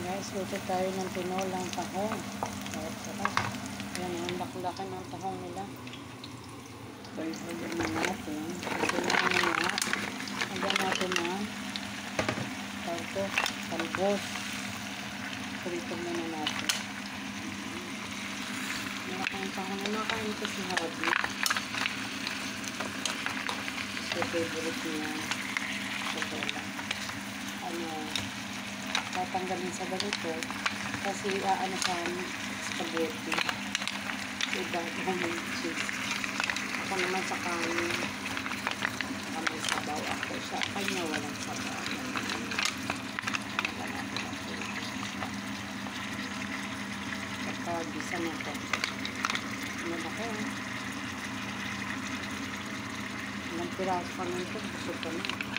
Guys, luto tayo ng tinolang tahong. Sarap. Yan, ang laki-laki ng tahong nila. Pwede na natin. Kailangan na hanggang natin na talbos. Prito muna natin. Malaki ang tahong na nakain ko si Harvey. So, favorite niya. Ito lang. Tatanggalin sa ganito kasi ano sa spaghetti iba yung cheese ako naman sa kanin may sabaw ako sa kanya walang sabaw kapag isa na ito ano na ko ilang piraso pa nito busog ka na